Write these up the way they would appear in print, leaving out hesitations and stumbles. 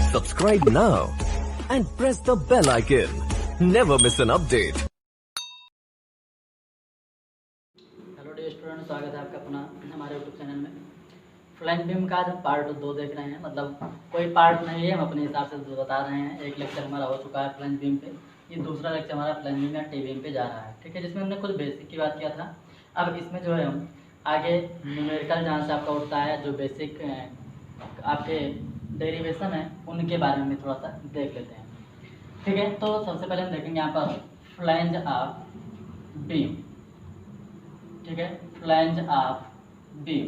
Subscribe now and press the bell icon. Never miss an update. Hello dear student, स्वागत है आपका पुनः हमारे यूट्यूब चैनल में। फ्लैंज बीम का आज हम पार्ट 2 देख रहे हैं। मतलब कोई पार्ट नहीं है, हम अपने हिसाब से बता रहे हैं। एक लेक्चर हमारा हो चुका है फ्लैंज बीम पे, ये दूसरा लेक्चर हमारा फ्लैंज बीम या टी बीम पे जा रहा है, ठीक है, जिसमें हमने कुछ बेसिक की बात किया था। अब इसमें जो है हम आगे न्यूमेरिकल जहाँ से आपका उठता है, जो बेसिक आपके डेरिवेशन है, उनके बारे में थोड़ा सा देख लेते हैं, ठीक है। तो सबसे पहले हम देखेंगे यहाँ पर फ्लैंज ऑफ बीम, ठीक है, फ्लैंज ऑफ बीम,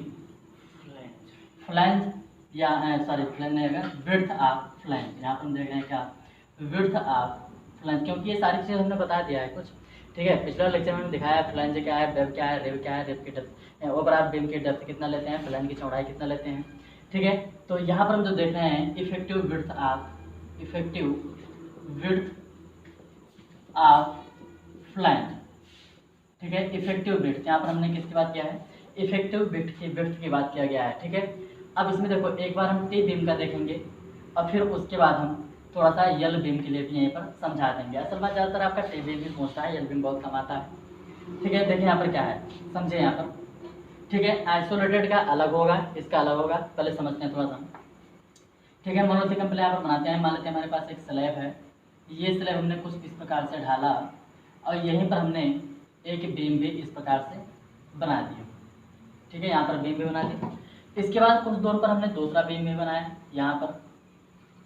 फ्लैंज या सॉरी फ्लैंज नहीं होगा, विड्थ ऑफ फ्लैंज। यहाँ पर हम देख रहे हैं क्या, विड्थ ऑफ फ्लैंज, क्योंकि ये सारी चीज़ें हमने बता दिया है कुछ, ठीक है। पिछले लेक्चर में हमने दिखाया फ्लैंज क्या है, वेब क्या है, रेव क्या है, रेव की डेप्थ, ओवरऑल बीम की डेप्थ कितना लेते हैं, फ्लैंज की चौड़ाई कितना लेते हैं, ठीक है। तो यहाँ पर हम जो देख रहे हैं इफेक्टिव विड्थ ऑफ फ्लैंज, ठीक है, इफेक्टिव विड्थ। यहाँ पर हमने किसकी बात किया है, इफेक्टिव विड्थ की बात किया गया है, ठीक है। अब इसमें देखो, एक बार हम टी बीम का देखेंगे और फिर उसके बाद हम थोड़ा सा यल बीम के लिए भी यहीं पर समझा देंगे। असल में ज़्यादातर आपका टी बीम भी पूछता है, यल बीम बहुत कम आता है, ठीक है। देखिए यहाँ पर क्या है, समझे यहाँ पर, ठीक है। आइसोलेटेड का अलग होगा, इसका अलग होगा, पहले समझते हैं थोड़ा सा, ठीक है। मोनोलिथिक पहले यहाँ पर बनाते हैं। मान लेते हैं हमारे पास एक स्लैब है, ये स्लैब हमने कुछ इस प्रकार से ढाला और यहीं पर हमने एक बीम भी इस प्रकार से बना दिया, ठीक है। यहाँ पर बीम भी बना दी। इसके बाद कुछ दूर पर हमने दूसरा बीम भी बनाया यहाँ पर,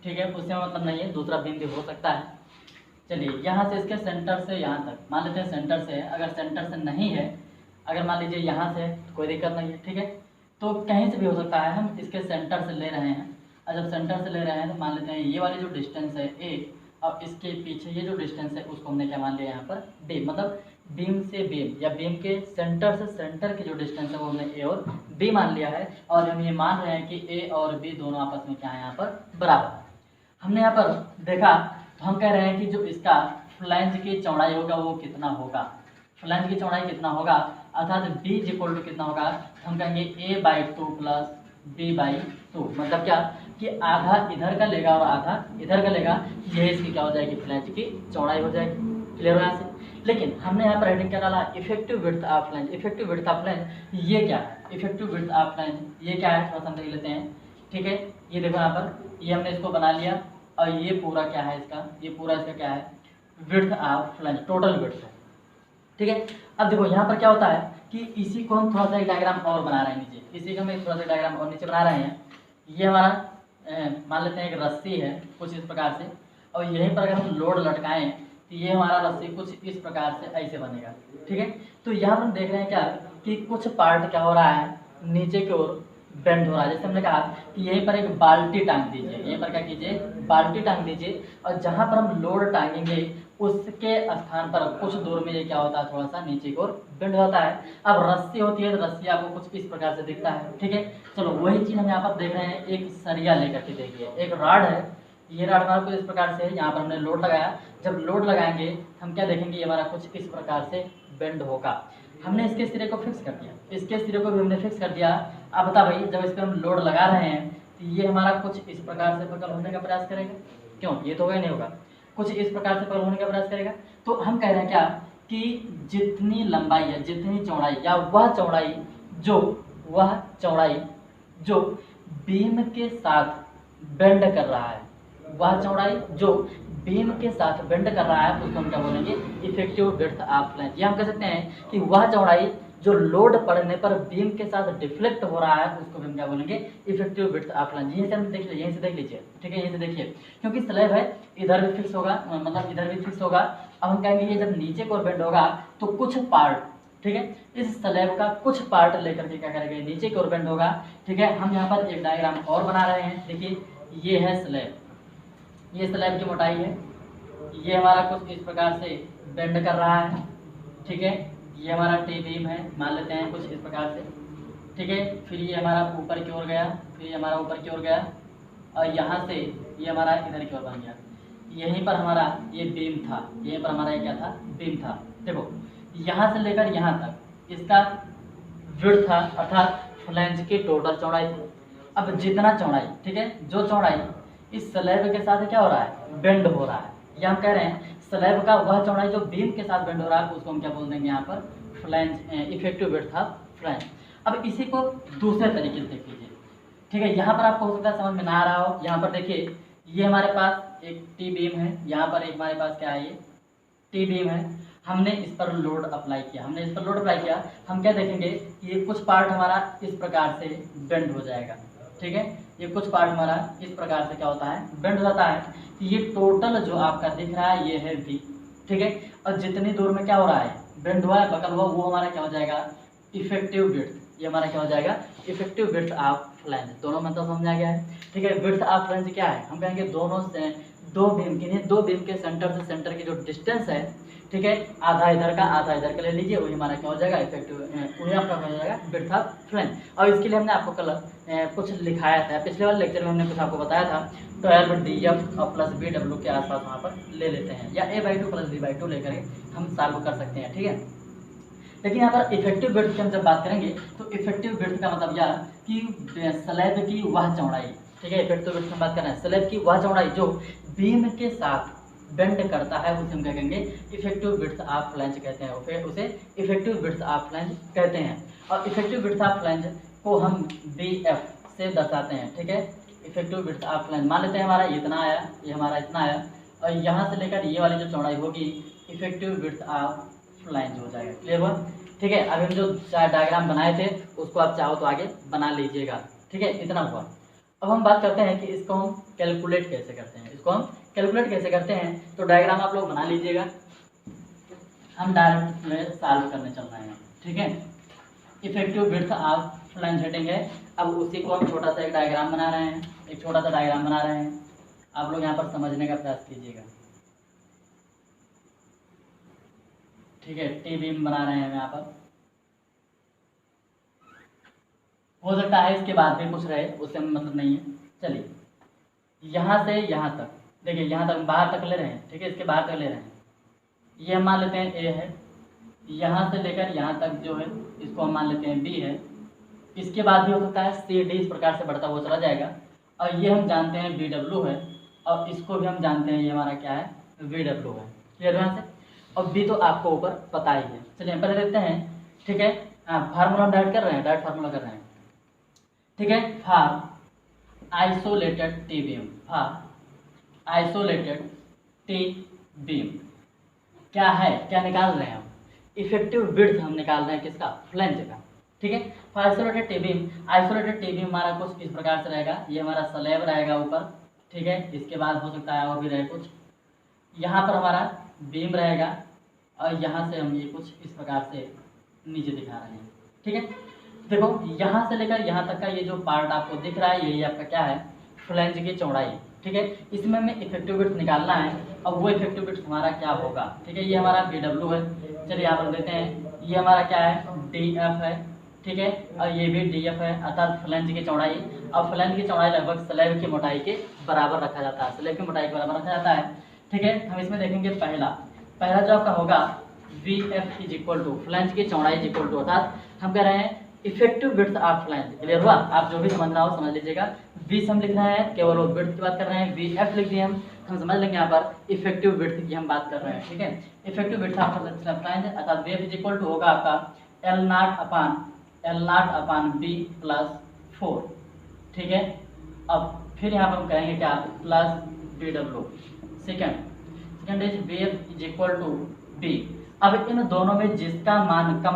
ठीक है। उससे मतलब नहीं है, दूसरा बीम भी हो सकता है। चलिए यहाँ से इसके सेंटर से यहाँ तक, मान लेते हैं सेंटर से है, अगर सेंटर से नहीं है, अगर मान लीजिए यहाँ से तो कोई दिक्कत नहीं है, ठीक है। तो कहीं से भी हो सकता है, हम इसके सेंटर से ले रहे हैं, और जब सेंटर से ले रहे हैं तो मान लेते हैं ये वाली जो डिस्टेंस है ए, और इसके पीछे ये जो डिस्टेंस है उसको हमने क्या मान लिया यहाँ पर डी। मतलब बीम से बीम या बीम के सेंटर से सेंटर की जो डिस्टेंस है वो हमने ए और बी मान लिया है, और हम ये मान रहे हैं कि ए और बी दोनों आपस में क्या है, यहाँ पर बराबर। हमने यहाँ पर देखा तो हम कह रहे हैं कि जो इसका फ्लैंज की चौड़ाई होगा वो कितना होगा, फ्लैंज की चौड़ाई कितना होगा, अर्थात b इक्वल टू कितना होगा, तो हम कहेंगे a/2 प्लस b/2। मतलब क्या कि आधा इधर का लेगा और आधा इधर का लेगा, यही इसकी क्या हो जाएगी, फ्लैंज की चौड़ाई हो जाएगी। क्लियर हो यहाँ से। लेकिन हमने यहाँ पर हेडिंग क्या डाला, effective width of flange. Effective width of flange ये क्या है, इफेक्टिव विड्थ ऑफ फ्लैंज ये क्या है, थोड़ा सा हम देख लेते हैं, ठीक है। ये देखो यहाँ पर, ये हमने इसको बना लिया, और ये पूरा क्या है इसका, ये पूरा इसका क्या है, width of flange, total width है, ठीक है। अब देखो यहाँ पर क्या होता है कि इसी को हम थोड़ा सा एक डायग्राम और बना रहे हैं नीचे, इसी को हम थोड़ा सा डायग्राम और नीचे बना रहे हैं। ये हमारा मान लेते हैं एक रस्सी है कुछ इस प्रकार से, और यहीं पर अगर हम लोड लटकाएं तो ये हमारा रस्सी कुछ इस प्रकार से ऐसे बनेगा, ठीक है। तो यहाँ पर हम देख रहे हैं क्या कि कुछ पार्ट क्या हो रहा है, नीचे की ओर बेंड हो रहा है। जैसे हमने कहा कि यहीं पर एक बाल्टी टांग दीजिए, यहीं पर क्या कीजिए, बाल्टी टांग दीजिए, और जहाँ पर हम लोड टांगेंगे उसके स्थान पर कुछ दूर में ये क्या होता है, थोड़ा सा नीचे की ओर बेंड होता है। अब रस्सी होती है तो रस्सी आपको कुछ इस प्रकार से दिखता है, ठीक है। चलो वही चीज़ हम यहाँ पर देख रहे हैं, एक सरिया लेकर के देखिए, एक रॉड है, ये रॉड हमारा कुछ इस प्रकार से है, यहाँ पर हमने लोड लगाया। जब लोड लगाएंगे हम क्या देखेंगे, ये हमारा कुछ इस प्रकार से बेंड होगा। हमने इसके सिरे को फिक्स कर दिया, इसके सिरे को भी हमने फिक्स कर दिया। अब बता भाई, जब इस पर हम लोड लगा रहे हैं तो ये हमारा कुछ इस प्रकार से पकड़ होने का प्रयास करेगा, क्यों, ये तो होगा नहीं होगा, कुछ इस प्रकार से पकड़ होने का प्रयास करेगा। तो हम कह रहे हैं क्या कि जितनी लंबाई है, जितनी चौड़ाई, या वह चौड़ाई जो बीम के साथ बेंड कर रहा है, वह चौड़ाई जो बीम के साथ बेंड कर रहा है, उसको हम क्या बोलेंगे, इफेक्टिव विड्थ ऑफ फ्लैंज। या हम कह सकते हैं कि वह चौड़ाई जो लोड पड़ने पर बीम के साथ डिफ्लेक्ट हो रहा है, उसको हम क्या बोलेंगे, इफेक्टिव विड्थ ऑफ फ्लैंज। यहीं से हम देख लीजिए, यहीं से देख लीजिए, ठीक है, यहीं से देखिए, क्योंकि स्लैब है, इधर भी फिक्स होगा, मतलब इधर भी फिक्स होगा। अब हम कहेंगे ये जब नीचे को बेंड होगा तो कुछ पार्ट, ठीक है, इस स्लैब का कुछ पार्ट लेकर के क्या करेंगे, नीचे की ओर बेंड होगा, ठीक है। हम यहाँ पर एक डायग्राम और बना रहे हैं, देखिए ये है स्लैब, ये स्लैब की मोटाई है, ये हमारा कुछ इस प्रकार से बेंड कर रहा है, ठीक है। ये हमारा टी बीम है, मान लेते हैं कुछ इस प्रकार से, ठीक है। फिर ये हमारा ऊपर की ओर गया, फिर ये हमारा ऊपर की ओर गया, और यहाँ से ये हमारा इधर की ओर बन गया। यहीं पर हमारा ये बीम था, यहीं पर हमारा ये क्या था, बीम था। देखो यहाँ से लेकर यहाँ तक इसका विड्थ था, अर्थात फ्लैंज की टोटल चौड़ाई थी। अब जितना चौड़ाई, ठीक है, जो चौड़ाई इस स्लैब के साथ क्या हो रहा है, बेंड हो रहा है। या हम कह रहे हैं स्लैब का वह चौड़ाई जो बीम के साथ बेंड हो रहा है उसको हम क्या बोल देंगे यहाँ पर, flange, effective width of flange. अब इसी को दूसरे तरीके से देख लीजिए, ठीक है। यहाँ पर आपको हो सकता है समझ में ना आ रहा हो। यहाँ पर देखिए ये हमारे पास एक टी बीम है, यहाँ पर एक हमारे पास क्या है, ये टी बीम है। हमने इस पर लोड अप्लाई किया, हम क्या देखेंगे, ये कुछ पार्ट हमारा इस प्रकार से बेंड हो जाएगा, ठीक है। ये कुछ पार्ट हमारा इस प्रकार से क्या होता है, बेंड हो जाता है। ये टोटल जो आपका दिख रहा है ये है V, ठीक है। और जितनी दूर में क्या हो रहा है, बेंड हुआ है, बकल हुआ, वो हमारा क्या हो जाएगा, इफेक्टिव विड्थ। ये हमारा क्या हो जाएगा, इफेक्टिव विड्थ ऑफ फ्लैंज। दोनों मतलब समझा गया है, ठीक है। विड्थ ऑफ फ्लैंज क्या है, हम कहेंगे दोनों से दो बीम के सेंटर से सेंटर की जो डिस्टेंस है, ठीक है, आधा इधर का आधा इधर का ले लीजिए, वही हमारा क्या हो जाएगा, इफेक्टिव, वही आपका हो जाएगा विड्थ ऑफ फ्लैंज। और इसके लिए हमने आपको कल कुछ लिखाया था, पिछले वाले लेक्चर में हमने कुछ आपको बताया था, 12DF और प्लस BW के आसपास वहाँ पर ले लेते हैं, या A/2 प्लस B/2 लेकर हम सॉल्व कर सकते हैं, ठीक है। लेकिन यहाँ पर इफेक्टिव विड्थ की हम जब बात करेंगे तो इफेक्टिव विड्थ का मतलब यह कि स्लैब की वह चौड़ाई, ठीक है। इफेक्टिव विड्थ की बात कर रहे हैं, स्लैब की वह चौड़ाई जो बीम के साथ बेंड करता है, उसे हम क्या कहेंगे, इफेक्टिव विड्थ ऑफ फ्लैंज कहते हैं, फिर उसे इफेक्टिव विड्थ ऑफ फ्लैंज कहते हैं। और इफेक्टिव विड्थ ऑफ फ्लैंज को हम BF से दर्शाते हैं, ठीक है। इफेक्टिव विड्थ ऑफ फ्लैंज मान लेते हैं हमारा इतना आया, ये हमारा इतना आया, और यहाँ से लेकर ये वाली जो चौड़ाई होगी इफेक्टिव विड्थ ऑफ फ्लैंज हो जाएगा। क्लियर हुआ, ठीक है। अभी हम जो डायग्राम बनाए थे उसको आप चाहो तो आगे बना लीजिएगा, ठीक है। इतना हुआ। अब हम बात करते हैं कि इसको हम कैलकुलेट कैसे करते हैं, तो डायग्राम आप लोग बना लीजिएगा, हम डायरेक्ट सॉल्व करने चल रहे हैं, ठीक है। Effective width of flange heading है। अब उसी को हम छोटा सा एक डायग्राम बना रहे हैं, आप लोग यहाँ पर समझने का प्रयास कीजिएगा, ठीक है। टी बीम बना रहे हैं यहाँ पर, हो सकता है इसके बाद भी कुछ रहे, उससे मतलब नहीं है। चलिए यहाँ से यहाँ तक, देखिए यहाँ तक बाहर तक ले रहे हैं, ठीक है, इसके बाहर तक ले रहे हैं। ये हम मान लेते हैं A है, यहाँ से लेकर यहाँ तक जो है इसको हम मान लेते हैं B है। इसके बाद भी हो सकता है CD इस प्रकार से बढ़ता हुआ चला जाएगा, और ये हम जानते हैं BW है, और इसको भी हम जानते हैं ये हमारा क्या है, VW है। क्लियर यहाँ से, और B तो आपको ऊपर पता ही है। चलिए पहले देखते हैं, ठीक है। फार्मूला डायरेक्ट डायरेक्ट फार्मूला कर रहे हैं, ठीक है। फॉर आइसोलेटेड टी बीम क्या है, क्या निकाल रहे हैं हम, इफेक्टिव विड्थ हम निकाल रहे हैं किसका, फ्लैंज का, ठीक है। फॉर आइसोलेटेड टी बीम हमारा कुछ इस प्रकार से रहेगा, ये हमारा स्लैब रहेगा ऊपर, ठीक है। इसके बाद हो सकता है और भी रहे कुछ, यहाँ पर हमारा बीम रहेगा, और यहाँ से हम ये कुछ इस प्रकार से नीचे दिखा रहे हैं, ठीक है। देखो यहाँ से लेकर यहाँ तक का ये जो पार्ट आपको दिख रहा है, यही आपका क्या है, फ्लैंज की चौड़ाई, ठीक है। इसमें हमें इफेक्टिव विड्थ निकालना है, और वो इफेक्टिव विड्थ हमारा क्या होगा, ठीक है। ये हमारा BW है, चलिए यहाँ पर देते हैं, ये हमारा क्या है, DF है, ठीक है, और ये भी DF है, अर्थात फ्लैंज की चौड़ाई। और फ्लैंज की चौड़ाई लगभग स्लैब की मोटाई के बराबर रखा जाता है, ठीक है। हम इसमें देखेंगे पहला जो आपका होगा VF is equal to flange की चौड़ाई इज इक्वल टू, अर्थात हम कह रहे हैं effective width of flange. Clear हुआ, आप जो भी समझना हो समझ लीजिएगा। V से हम लिख रहे हैं, केवल वो विड्थ की बात कर रहे हैं, VF लिख दिए हम समझ लेंगे यहाँ पर इफेक्टिव विड्थ की हम बात कर रहे हैं, ठीक है। इफेक्टिव विड्थ ऑफ फ्लैंज अर्थात VF इज इक्वल टू होगा आपका L0 अपान B प्लस 4, ठीक है। अब फिर यहाँ पर हम कहेंगे क्या, plus BW। Second is VF is equal to B। अब इन दोनों में जिसका मान कम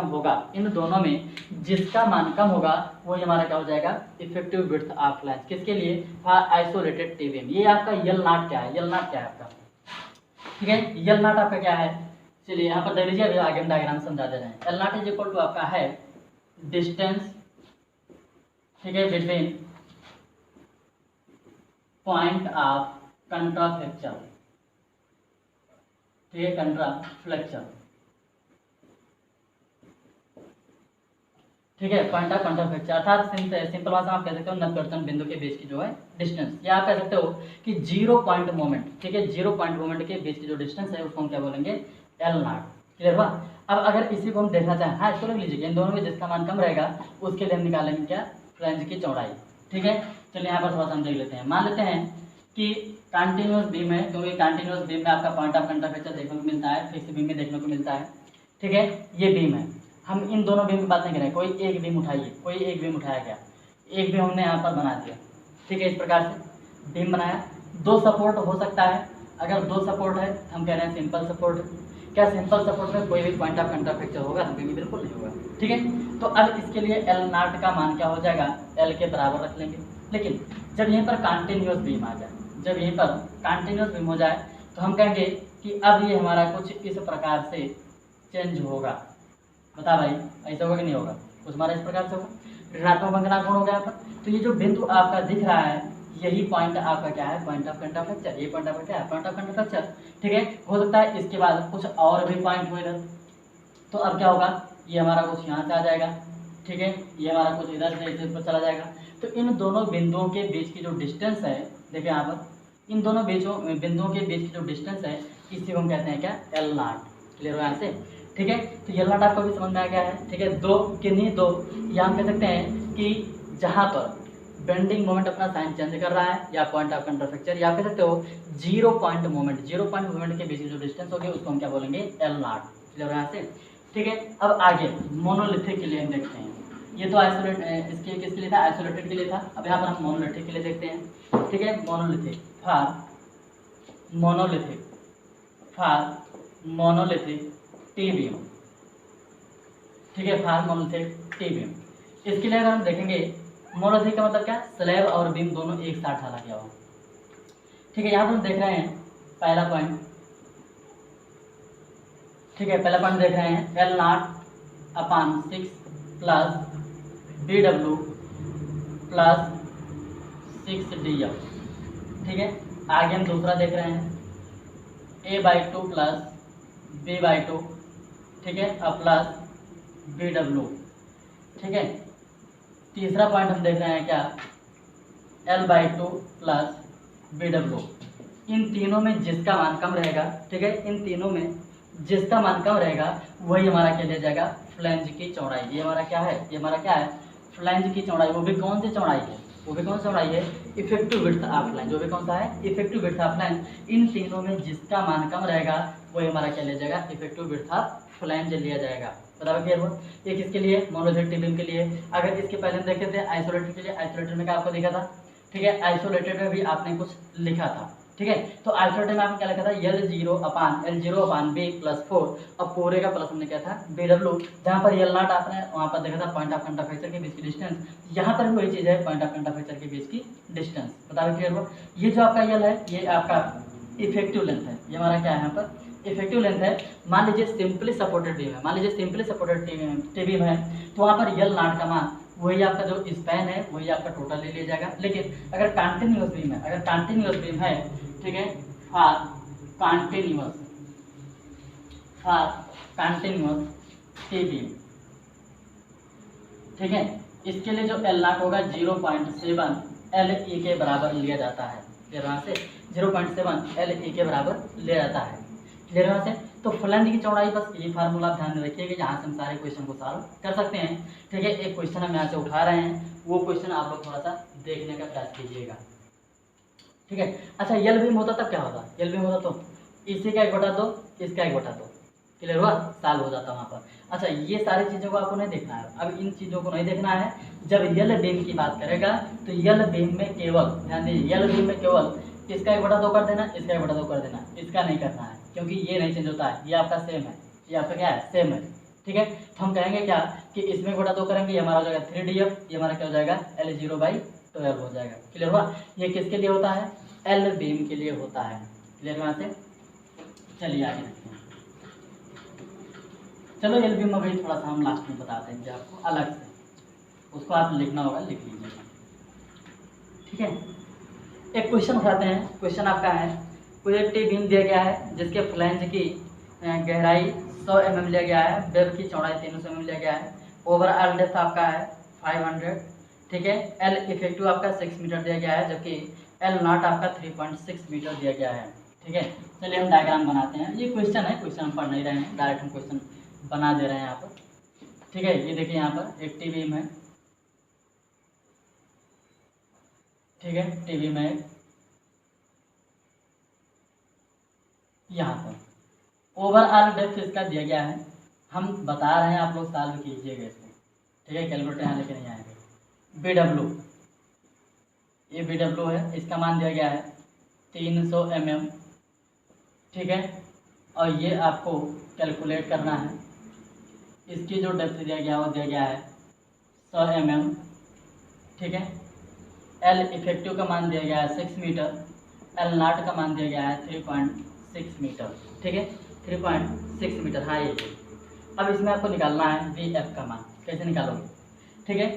होगा वो हमारा क्या हो जाएगा, इफेक्टिव विड्थ ऑफ फ्लैंज। किसके लिए, फॉर आइसोलेटेड टी बीम। ये आपका L0 क्या है, आपका, ठीक है। L0 आपका क्या है, चलिए यहाँ पर देख लीजिए, अभी आगे हम डायग्राम समझा दे रहे हैं। L0 इज इक्वल टू आपका है डिस्टेंस, ठीक है, बिटवीन पॉइंट ऑफ कंट्राफ्लेक्चर, ठीक है, कंट्राफ्लेक्चर, ठीक है, पॉइंट ऑफ कंट्राफ्लेक्चर अर्थात सिंपल भाषा में आप कह सकते हो नवकर्तन बिंदु के बीच की जो है डिस्टेंस, या आप कह सकते हो कि 0 पॉइंट मोमेंट, ठीक है, 0 पॉइंट मोमेंट के बीच की जो डिस्टेंस है उसको हम क्या बोलेंगे, L0। क्लियर हुआ। अब अगर इसी को हम देखना चाहें, हाँ इसको लिख लीजिए, इन दोनों में जिसका मान कम रहेगा उसके लिए हम निकालेंगे क्या, फ्लैंज की चौड़ाई, ठीक है। चलिए यहाँ पर थोड़ा सा हम देख लेते हैं। मान लेते हैं कि कंटिन्यूस बीम है, क्योंकि कंटिन्यूस बीम में आपका पॉइंट ऑफ कंट्राफेक्चर देखने को मिलता है, फिक्स बीम में देखने को मिलता है। ठीक है, ये बीम है। हम इन दोनों बीम की बात नहीं कर रहे हैं, कोई एक बीम उठाइए, कोई एक बीम उठाया गया, एक बीम हमने यहाँ पर बना दिया। ठीक है, इस प्रकार से बीम बनाया। दो सपोर्ट हो सकता है, अगर दो सपोर्ट है हम कह रहे हैं सिंपल सपोर्ट। क्या सिंपल सपोर्ट में कोई भी पॉइंट ऑफ कंट्राफेक्चर होगा? बिल्कुल नहीं होगा। ठीक है, तो अब इसके लिए एल नॉट का मान क्या हो जाएगा? एल के बराबर रख लेंगे। लेकिन जब यहीं पर कंटिन्यूस बीम आ जाए, जब यहीं पर कंटिन्यूस बीम हो जाए तो हम कहेंगे कि अब ये हमारा कुछ इस प्रकार से चेंज होगा। बता भाई, ऐसा होगा कि नहीं होगा? कुछ हमारा इस प्रकार से होगा, ऋणात्मक बंधनांक गुण हो गया यहाँ पर। तो ये जो बिंदु आपका दिख रहा है, यही पॉइंट आपका क्या है? Point of contraflexure. ये पॉइंट आपका क्या है? Point of contraflexure. ठीक है, हो सकता है इसके बाद कुछ और भी पॉइंट हो इधर, तो अब क्या होगा? ये हमारा कुछ यहाँ से आ जाएगा। ठीक है, ये हमारा कुछ इधर से इधर चला जाएगा। तो इन दोनों बिंदुओं के बीच की जो डिस्टेंस है, देखिए यहाँ पर इन दोनों बिंदुओं के बीच की जो डिस्टेंस है, इसी को हम कहते हैं क्या? L not. क्लियर हो यहाँ से? ठीक है, तो एल नॉट आपको भी समझ में आ गया है। ठीक है, दो किन्हीं दो, या हम कह सकते हैं कि जहाँ पर बेंडिंग मोमेंट अपना साइन चेंज कर रहा है, या पॉइंट ऑफ कंट्राफेक्चर, या कह सकते हो जीरो पॉइंट मोमेंट के बीच की जो डिस्टेंस होगी उसको हम क्या बोलेंगे? L not. क्लियर हो यहाँ से? ठीक है, अब आगे मोनोलिथिक के लिए हम देखते हैं। ये तो आइसोलेट इसके किसके लिए था? आइसोलेटेड के लिए था। अब यहाँ पर हम मोनोलिथिक के लिए देखते हैं। ठीक है, मोनोलिथिक मोनोलिथिक टी बीम। ठीक है, फार मोनोलिथिक टी बीम। इसके लिए अगर हम देखेंगे, मोनोलिथिक का मतलब क्या? स्लैब और बीम दोनों एक साथ ढाला गया हो। ठीक है, यहाँ पर हम देख रहे हैं पहला पॉइंट। ठीक है, पहला पॉइंट देख रहे हैं L naught upon 6 plus B W plus 6 D F. ठीक है, आगे हम दूसरा देख रहे हैं a/2 प्लस b/2। ठीक है, अब प्लस बी डब्ल्यू। ठीक है, तीसरा पॉइंट हम देख रहे हैं क्या? L/2 plus B W. इन तीनों में जिसका मान कम रहेगा, ठीक है, इन तीनों में जिसका मान कम रहेगा वही हमारा क्या ले जाएगा? फ्लैंज की चौड़ाई। ये हमारा क्या है? ये हमारा क्या है? फ्लैंज की चौड़ाई। वो भी कौन सी चौड़ाई है? वो भी कौन सी चौड़ाई है? Effective width of flange. वो भी कौन सा है? Effective width of flange. इन तीनों में जिसका मान कम रहेगा वही हमारा क्या ले जाएगा? इफेक्टिव विड्थ ऑफ फ्लैंज लिया जाएगा। बराबर क्लियर हुआ? ये किसके लिए? मोनोलिथिक बीम के लिए। अगर इसके पहले हम देखते थे आइसोलेटेड के लिए, आइसोलेटेड में क्या आपको दिखा था? ठीक है, आइसोलेटेड में भी आपने कुछ लिखा था। ठीक है, तो आइसोलेटेड में आपने क्या लिखा था? L0 अपान B प्लस 4। अब पूरे का प्लस हमने क्या था? BW। जहाँ पर L नॉट आपने वहाँ पर देखा था पॉइंट ऑफ कंट्राफेक्चर के बीच की डिस्टेंस, यहाँ पर भी वही चीज़ है, पॉइंट ऑफ कंट्राफेक्चर के बीच की डिस्टेंस। बता क्लियर हुआ? ये जो आपका L है, ये आपका इफेक्टिव लेंथ है। ये हमारा क्या है? यहाँ पर इफेक्टिव लेंथ है। मान लीजिए सिंपली सपोर्टेड बीम है, मान लीजिए सिंपली सपोर्टेड टी बीम है, तो वहाँ पर L नॉट का मान वही आपका जो स्पैन है वही आपका टोटल ले लिया जाएगा। लेकिन अगर कंटिन्यूअस बीम है, अगर कंटिन्यूअस बीम है, ठीक है, फॉर कंटिन्यूअस टी बीम, ठीक है, इसके लिए जो एल नॉट होगा 0.7 LE के बराबर लिया जाता है। यहाँ से 0.7 LE के बराबर लिया जाता है। क्लियर यहाँ से? तो फ्लैंज की चौड़ाई, बस ये फार्मूला आप ध्यान में रखिएगा, यहाँ से हम सारे क्वेश्चन को सॉल्व कर सकते हैं। ठीक है, एक क्वेश्चन हम यहाँ से उठा रहे हैं, वो क्वेश्चन आप लोग थोड़ा सा देखने का प्रयास कीजिएगा। ठीक है, अच्छा, यल बीम होता तब क्या होता? यल बीम होता तो इसी का 1/2, इसका 1/2। क्लियर हुआ? साल हो जाता वहाँ पर। अच्छा, ये सारी चीज़ों को आपको नहीं देखना है। अब इन चीज़ों को नहीं देखना है। जब यल बीम की बात करेगा तो यल बीम में केवल ध्यान दीजिए, यल बीम में केवल इसका 1/2 कर देना, इसका 1/2 कर देना, इसका नहीं करना है, क्योंकि ये नहीं चेंज होता है। ये आपका सेम है, ये आपका क्या है? सेम है। ठीक है, तो हम कहेंगे क्या कि इसमें 1/2 करेंगे, ये हमारा हो जाएगा 3DF, ये हमारा क्या हो जाएगा? L0/12 हो जाएगा। क्लियर हुआ? ये किसके लिए होता है? एल बीम के लिए होता है। क्लियर यहाँ से? चलिए आगे देखते हैं। चलो, एल बीम अभी थोड़ा सा हम लास्ट में बताते हैं आपको अलग से, उसको आप लिखना होगा, लिख लीजिएगा। ठीक है, एक क्वेश्चन उठाते हैं। क्वेश्चन आपका है, कोई टी बीम दिया गया है जिसके फ्लैंज की गहराई 100 mm लिया गया है, वेब की चौड़ाई 300 mm लिया गया है, ओवरऑल डेप्थ आपका है 500। ठीक है, एल इफेक्टिव आपका 6 मीटर दिया गया है, जबकि एल नॉट आपका 3.6 मीटर दिया गया है। ठीक है, चलिए हम डायग्राम बनाते हैं। ये क्वेश्चन है, क्वेश्चन हम पढ़ नहीं रहे हैं, डायरेक्ट हम क्वेश्चन बना दे रहे हैं यहाँ पर। ठीक है, ये देखिए यहाँ पर एक टी बीम है। ठीक है, टी बीम है, यहाँ पर ओवरऑल डेप्थ इसका दिया गया है, हम बता रहे हैं, आप लोग सॉल्व कीजिएगा इसको, ठीक है। कैलकुलेटर यहाँ लेके नहीं आएंगे। बी डब्ल्यू, ये बी डब्ल्यू है, इसका मान दिया गया है 300 mm, ठीक है। और ये आपको कैलकुलेट करना है, इसकी जो डेप्थ दिया गया वो दिया गया है 100 mm, ठीक है। एल इफेक्टिव का मान दिया गया है 6 मीटर, एल नॉट का मान दिया गया है 3.6 मीटर, ठीक है। 3.6 मीटर, हाँ ये। अब इसमें आपको निकालना है वी एफ का मान, कैसे निकालोगे, ठीक है।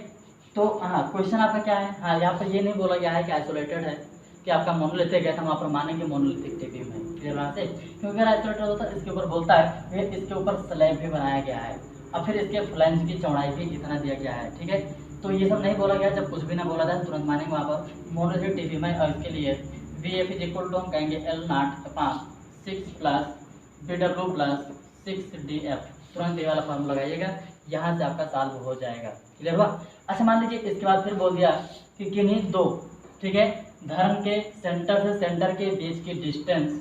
तो हाँ, क्वेश्चन आपका क्या है, हाँ यहाँ पर ये नहीं बोला गया है कि आइसोलेटेड है, कि आपका मोनोलिथिक है, तो हम वहाँ पर मानेंगे मोनोलिथिक टीपीएम है, क्लियर यहाँ से। क्योंकि अगर आइसोलेटेड होता है इसके ऊपर बोलता है इसके ऊपर स्लैब भी बनाया गया है, और फिर इसके फ्लैंज की चौड़ाई भी इतना दिया गया है, ठीक है। तो ये सब नहीं बोला गया, जब कुछ भी ना बोला जाए तुरंत मानेंगे वहाँ पर मोनोलिथिक टीपीएम है। और इसके लिए V F is equal to हम कहेंगे L naught upon 6 plus B W plus 6 D F, तुरंत ये वाला फॉर्मूला लगाइएगा, यहाँ से आपका सॉल्व हो जाएगा, क्लियर हुआ। अच्छा मान लीजिए इसके बाद फिर बोल दिया कि किन्हीं दो, ठीक है, धर्म के सेंटर से सेंटर के बीच की डिस्टेंस,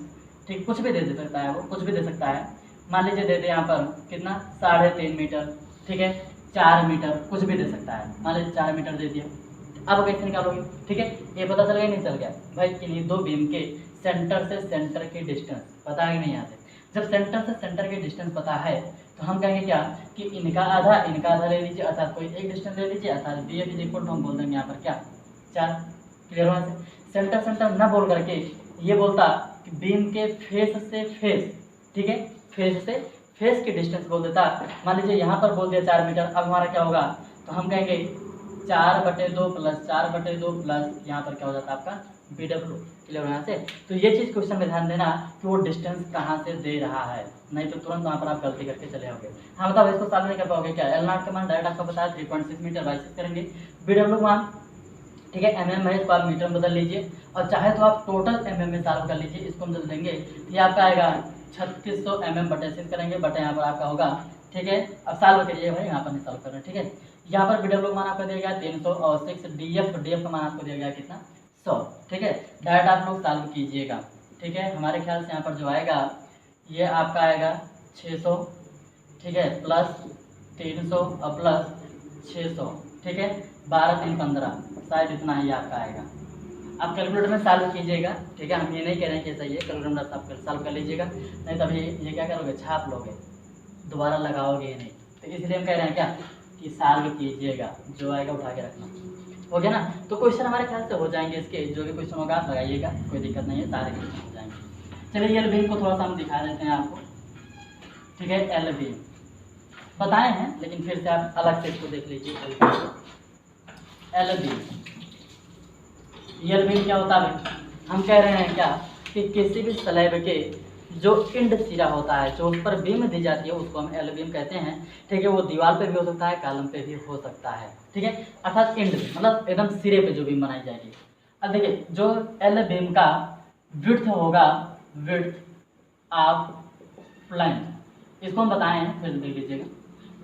ठीक, कुछ भी दे सकता है, वो कुछ भी दे सकता है। मान लीजिए दे दे यहाँ पर कितना 3.5 मीटर, ठीक है, 4 मीटर, कुछ भी दे सकता है। मान लीजिए 4 मीटर दे दिया, अब कैसे निकालोगे, ठीक है। ये पता चल गया नहीं चल गया भाई, किन्हीं दो बीम के सेंटर से सेंटर की डिस्टेंस पता है कि नहीं। यहाँ से जब सेंटर से सेंटर की डिस्टेंस पता है तो हम कहेंगे क्या कि इनका आधा ले लीजिए, अर्थात कोई एक डिस्टेंस ले लीजिए, अर्थात B F is equal to हम बोल देंगे यहाँ पर क्या 4, क्लियर हुआ से। सेंटर सेंटर न बोल करके ये बोलता कि बीम के फेस से फेस, ठीक है, फेस से फेस की डिस्टेंस बोल देता। मान लीजिए यहाँ पर बोल दिया 4 मीटर, अब हमारा क्या होगा, तो हम कहेंगे 4/2 प्लस 4/2 प्लस यहाँ पर क्या हो जाता है आपका बी डब्ल्यू, क्लियर यहाँ से। तो ये चीज़ क्वेश्चन में ध्यान देना कि वो डिस्टेंस कहाँ से दे रहा है, नहीं तो तुरंत वहाँ पर आप गलती करके चले आओगे। हाँ मतलब इसको सॉल्व नहीं कर पाओगे क्या, एल नॉट का मान डायरेक्ट आपको बताया 3.6 मीटर बाई 6 करेंगे, बी डब्ल्यू मान, ठीक है, mm है, इसको आप मीटर में बदल लीजिए, और चाहे तो आप टोटल mm में सॉल्व कर लीजिए, इसको हम बदल देंगे, ये आपका आएगा 3600 mm बटे 6 करेंगे, बटे यहाँ पर आपका होगा, ठीक है। अब सॉल्व करिए भाई, यहाँ पर नहीं सॉल्व करना, ठीक है। यहाँ पर बी डब्ल्यू मान आपका दिया गया 300 और 6 डी एफ का मान आपको दिया गया कितना 100, ठीक है। डायरेक्ट आप लोग सॉल्व कीजिएगा, ठीक है। हमारे ख्याल से यहाँ पर जो आएगा ये आपका आएगा 600, ठीक है, प्लस 300 और प्लस 600, ठीक है, 12 3 15, शायद इतना ही आपका आएगा। आप कैलकुलेटर में सॉल्व कीजिएगा, ठीक है। हम ये नहीं कह रहे हैं कि सही है, कैलकुलेटर में सॉल्व कर लीजिएगा, नहीं तब ये क्या करोगे, छाप लोगे, दोबारा लगाओगे नहीं। तो इसलिए हम कह रहे हैं क्या कि सॉल्व कीजिएगा, जो आएगा उठा के रखना, हो गया ना। तो क्वेश्चन हमारे ख्याल से हो जाएंगे, इसके जो भी क्वेश्चन होगा आप लगाइएगा, कोई दिक्कत नहीं है, सारे क्वेश्चन हो जाएंगे। चलिए एल बीम को थोड़ा सा हम दिखा देते हैं आपको, ठीक है। एल बीम बताए हैं, लेकिन फिर से आप अलग से इसको देख लीजिए। एल बीम, एल बीम क्या होता है, हम कह रहे हैं क्या कि किसी भी स्लैब के जो इंड सिरा होता है, जो उस पर बीम दी जाती है, उसको हम एल बीम कहते हैं, ठीक है। वो दीवार पे भी हो सकता है, कॉलम पे भी हो सकता है, ठीक है, अर्थात इंड मतलब एकदम सिरे पे जो बीम बनाई जाएगी। अब देखिए जो एल बीम का विड्थ होगा, विड्थ ऑफ फ्लैंज, इसको हम बताए हैं, फिर देख लीजिएगा।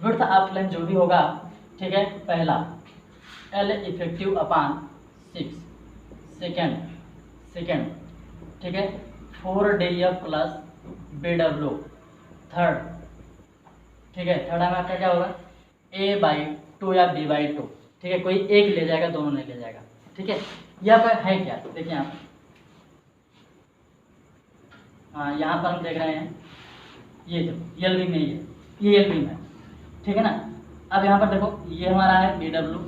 विड्थ ऑफ फ्लैंज जो भी होगा, ठीक है, पहला एल इफेक्टिव अपॉन 6 सेकेंड, ठीक है, 4 D F plus B W, third, ठीक है। थर्ड में आपका क्या होगा a/2 या b/2, ठीक है, कोई एक ले जाएगा, दोनों नहीं ले जाएगा, ठीक है। यह पर है क्या, देखिए आप, हाँ यहाँ पर हम देख रहे हैं ये जो एल बीम नहीं है, ये एल बीम है, ठीक है ना। अब यहाँ पर देखो ये हमारा है बी डब्ल्यू,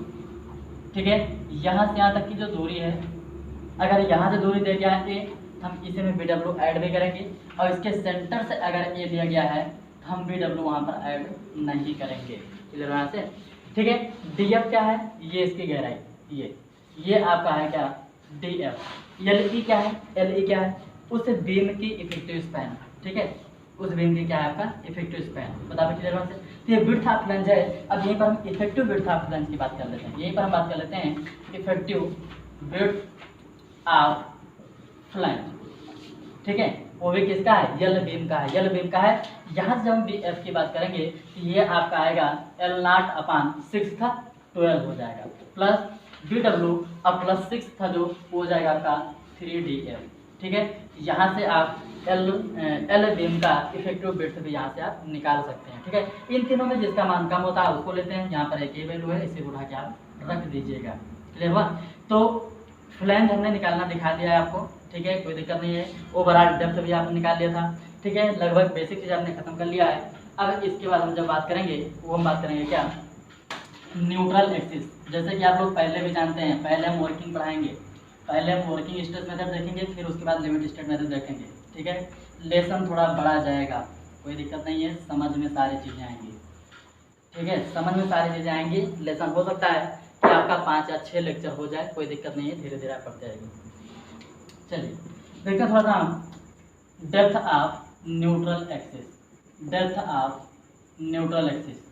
ठीक है, यहाँ से यहाँ तक की जो दूरी है, अगर यहाँ से दूरी दे गया है ए, हम इसी में बी डब्ल्यू ऐड भी करेंगे, और इसके सेंटर से अगर ए दिया गया है तो हम बी डब्ल्यू वहाँ पर ऐड नहीं करेंगे, क्लियर यहाँ से, ठीक है। डी एफ क्या है, ये इसकी गहराई, ये आपका है क्या डी एफ। एल ई क्या है, एल ई क्या है, उस बीम की इफेक्टिव स्पैन, ठीक है, उस बीम की क्या है आपका इफेक्टिव स्पैन, बता क्लियर यहाँ से। तो ये विड्थ ऑफ फ्लैंज है। अब यहीं पर हम इफेक्टिव विड्थ ऑफ फ्लैंज की बात कर लेते हैं, यहीं पर हम बात कर लेते हैं इफेक्टिव विड्थ ऑफ फ्लैंज, ठीक है, वो भी किसका है, एल बीम का है, एल बीम का है। यहाँ से जब हम बी एफ की बात करेंगे तो ये आपका आएगा एल नॉट अपॉन 6 था, 12 हो जाएगा, प्लस बी डब्ल्यू अब प्लस 6 था जो हो जाएगा आपका 3 डी एफ, ठीक है। यहाँ से आप एल बीम का इफेक्टिव विड्थ भी यहाँ से आप निकाल सकते हैं। ठीक है, इन तीनों में जिसका मान कम होता है उसको लेते हैं। यहाँ पर एक ये वैल्यू है, इसे उठा के आप रख दीजिएगा। क्लियर हुआ? तो फ्लैंज हमने निकालना दिखा दिया है आपको। ठीक है, कोई दिक्कत नहीं है। ओवरऑल डेप्थ भी आपने निकाल लिया था। ठीक है, लगभग बेसिक चीज़ आपने खत्म कर लिया है। अब इसके बाद हम जब बात करेंगे वो हम बात करेंगे क्या, न्यूट्रल एक्सिस। जैसे कि आप लोग पहले भी जानते हैं, पहले हम वर्किंग पढ़ाएंगे, पहले हम वर्किंग स्टेट मेथड देखेंगे, फिर उसके बाद लिमिट स्टेट मेथड देखेंगे। ठीक है, लेसन थोड़ा बड़ा जाएगा, कोई दिक्कत नहीं है, समझ में सारी चीज़ें आएंगी। ठीक है, समझ में सारी चीज़ें आएंगी। लेसन हो सकता है कि आपका 5 या 6 लेक्चर हो जाए, कोई दिक्कत नहीं है, धीरे धीरे आप पढ़ते जाएंगे। चलिए देखते हैं थोड़ा सा depth of neutral axis. Depth of neutral axis.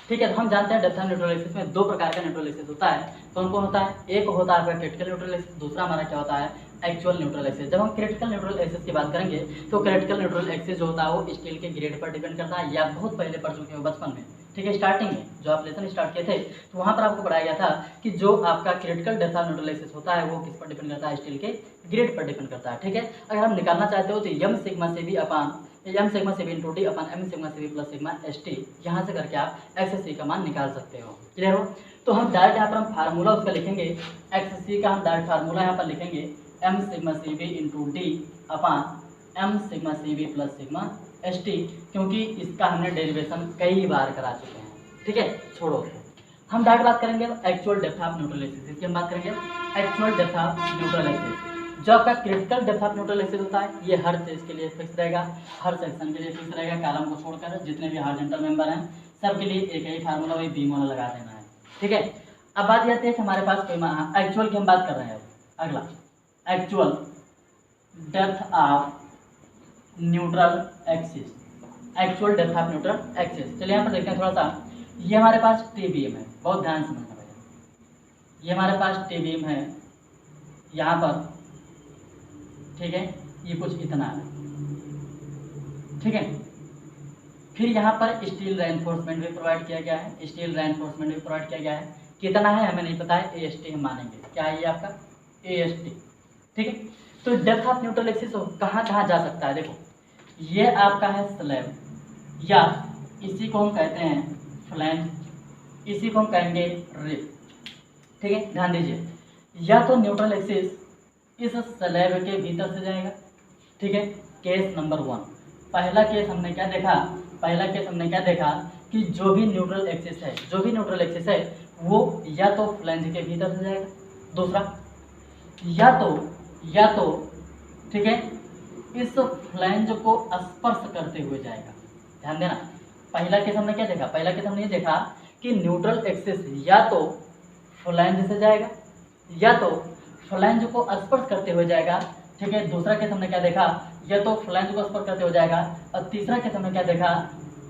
ठीक है, तो हम जानते हैं डेप्थ ऑफ न्यूट्रल एक्सिस में 2 प्रकार का न्यूट्रल एक्सिस होता है। कौन कौन होता है? एक होता है आपका क्रिटिकल न्यूट्रल एक्सिस, दूसरा हमारा क्या होता है, एक्चुअल न्यूट्रल एक्सिस। जब हम क्रिटिकल न्यूट्रल एक्सिस की बात करेंगे तो क्रिटिकल न्यूट्रल एक्सिस जो होता है वो स्टील के ग्रेड पर डिपेंड करता है, या बहुत पहले पढ़ चुके हो बचपन में। ठीक है, स्टार्टिंग में जो आप लेसन स्टार्ट किए थे तो वहाँ पर आपको पढ़ाया गया था कि जो आपका critical depth of neutral axis होता है वो किस पर डिपेंड करता है, स्टील के ग्रेड पर डिपेंड करता है। ठीक है, अगर हम निकालना चाहते हो तो एम सिग्मा से भी अपान एम सिग्मा से भी इंटू डी अपन एम सिग्मा से भी प्लस सिग्मा एस टी, यहाँ से करके आप एक्स सी का मान निकाल सकते हो। क्लियर हो? तो हम डायरेक्ट यहाँ पर हम फार्मूला उसका लिखेंगे, एक्स सी का हम डायरेक्ट फार्मूला यहाँ पर लिखेंगे M sigma C B into D upon M sigma C B plus sigma S T, क्योंकि इसका हमने डेरिवेशन कई बार करा चुके हैं। ठीक है, छोड़ो उसको, हम डायरेक्ट बात करेंगे actual depth of neutral axis. इसकी हम बात करेंगे actual depth of neutral axis. जो आपका critical depth of neutral axis होता है ये हर चीज़ के लिए फिक्स रहेगा, हर सेक्शन के लिए फिक्स रहेगा, कॉलम को छोड़कर जितने भी हॉरिजॉन्टल मेंबर हैं सबके लिए एक ही फार्मूला वही बीम वाला लगा देना है। ठीक है, अब बात आती है कि हमारे पास कोई एक्चुअल की हम बात कर रहे हैं। अगला actual depth of neutral axis, actual depth of neutral axis. चलिए यहाँ पर देखते हैं थोड़ा सा। ये हमारे पास टी बीम है, बहुत ध्यान से समझना भैया। ये हमारे पास टी बीम है यहाँ पर। ठीक है, ये कुछ इतना है। ठीक है, फिर यहाँ पर स्टील रेनफोर्समेंट भी प्रोवाइड किया गया है, स्टील रेनफोर्समेंट भी प्रोवाइड किया गया है। कितना है हमें नहीं पता है, AST हम मानेंगे। क्या है ये आपका AST। ठीक है, तो डेप्थ ऑफ न्यूट्रल एक्सिस कहाँ कहाँ जा सकता है? देखो, ये आपका है स्लैब, या इसी को हम कहते हैं फ्लैंज, इसी को हम कहेंगे रिब। ठीक है, ध्यान दीजिए, या तो न्यूट्रल एक्सिस इस स्लैब के भीतर से जाएगा। ठीक है, केस नंबर 1, पहला केस हमने क्या देखा, पहला केस हमने क्या देखा कि जो भी न्यूट्रल एक्सिस है, जो भी न्यूट्रल एक्सिस है वो या तो फ्लैंज के भीतर से जाएगा, दूसरा या तो ठीक है इस फ्लैंज को स्पर्श करते हुए जाएगा। ध्यान देना, पहला केस हमने क्या देखा, पहला केस हमने ये देखा कि न्यूट्रल एक्सिस या तो फ्लैंज से जाएगा या तो फ्लैंज को स्पर्श करते हुए जाएगा। ठीक है, दूसरा केस हमने क्या देखा, या तो फ्लैंज को स्पर्श करते हुए जाएगा, और तीसरा केस हमने क्या देखा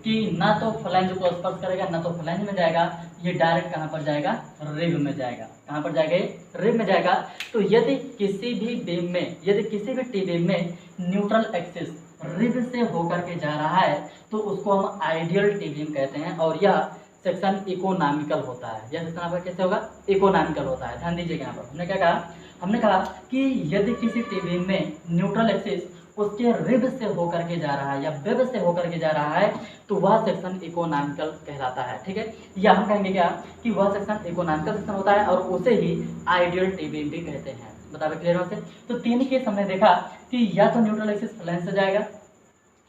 कि ना तो फ्लैंज को स्पर्श करेगा ना तो फ्लैंज में जाएगा, ये डायरेक्ट कहाँ पर जाएगा, रिब में जाएगा। कहाँ पर जाएगा, रिब में जाएगा। तो यदि किसी भी बीम में, यदि किसी भी टी बीम में न्यूट्रल एक्सिस रिब से होकर के जा रहा है तो उसको हम आइडियल टी बीम कहते हैं, और यह सेक्शन इकोनॉमिकल होता है। यह सेक्शन आपका कैसे होगा, इकोनॉमिकल होता है। ध्यान दीजिएगा, यहाँ पर हमने क्या कहा, हमने कहा कि यदि किसी टी बीम में न्यूट्रल एक्सिस उसके रिब से होकर के जा रहा है या वेब से होकर के जा रहा है तो वह सेक्शन इकोनॉमिकल कहलाता है। ठीक है, या हम कहेंगे क्या कि वह सेक्शन इकोनॉमिकल सेक्शन होता है और उसे ही आइडियल टी बीम भी कहते हैं। बताइए क्लियर हो से? तो 3 केस हमने देखा कि या तो न्यूट्रल एक्सिस फ्लैंज से जाएगा,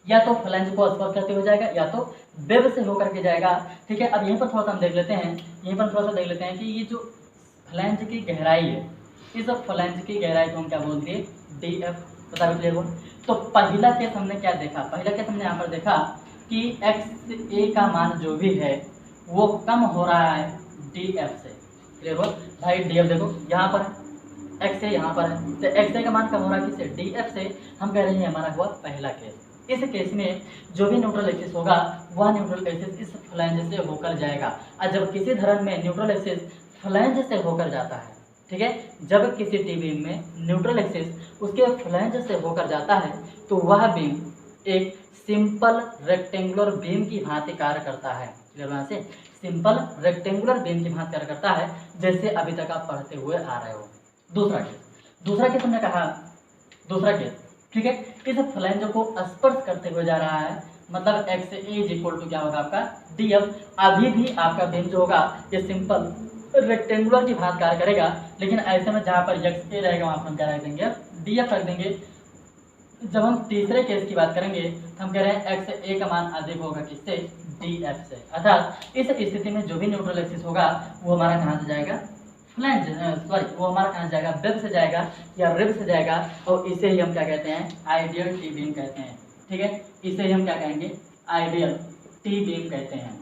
या तो फ्लैंज को स्पर्श करते हुए जाएगा, या तो वेब से होकर के जाएगा। ठीक है, अब यहीं पर थोड़ा सा हम देख लेते हैं, यहीं पर थोड़ा सा देख लेते हैं कि ये जो फ्लैंज की गहराई है, इस फ्लैंज की गहराई को हम क्या बोलते हैं, DF। बताइए क्लियर हो? तो पहला केस हमने क्या देखा, पहला केस हमने यहाँ पर देखा कि XA का मान जो भी है वो कम हो रहा है DF से। क्लियर हो भाई? DF देखो यहाँ पर XA यहाँ पर है, तो XA का मान कम हो रहा है किससे, DF से। हम कह रहे हैं हमारा हुआ पहला केस। इस केस में जो भी न्यूट्रल एक्सिस होगा वह न्यूट्रल एक्सिस इस फ्लैंज से होकर जाएगा, और जब किसी धरण में न्यूट्रल एक्सिस फ्लैंज से होकर जाता है, ठीक है, जब किसी टी बीम में न्यूट्रल एक्सिस उसके फ्लैंज से होकर जाता है तो वह बीम एक सिंपल रेक्टेंगुलर बीम की भांति कार्य करता है। यहाँ से सिंपल रेक्टेंगुलर बीम की भांति कार्य करता है, जैसे अभी तक आप पढ़ते हुए आ रहे हो। दूसरा केस हमने कहा, दूसरा केस ठीक है। इस फ्लैंज को स्पर्श करते हुए जा रहा है, मतलब X A is equal to क्या होगा आपका डी एफ। अभी भी आपका बीम जो होगा ये सिंपल रेक्टेंगुलर की भांति कार्य करेगा, लेकिन ऐसे में जहाँ पर एक्स ए रहेगा वहाँ पर हम क्या रख देंगे, डी एफ रख देंगे। जब हम तीसरे केस की बात करेंगे तो हम कह रहे हैं एक्स ए का मान अधिक होगा किससे, डी एफ से। अर्थात इस स्थिति में जो भी न्यूट्रल एक्सिस होगा वो हमारा कहाँ से जाएगा, फ्लैंज, सॉरी वो हमारा कहाँ से जाएगा, वेब से जाएगा या रिब से जाएगा, और इसे ही हम क्या कहते हैं, आइडियल टी बीम कहते हैं। ठीक है, इसे ही हम क्या कहेंगे, आइडियल टी बीम कहते हैं।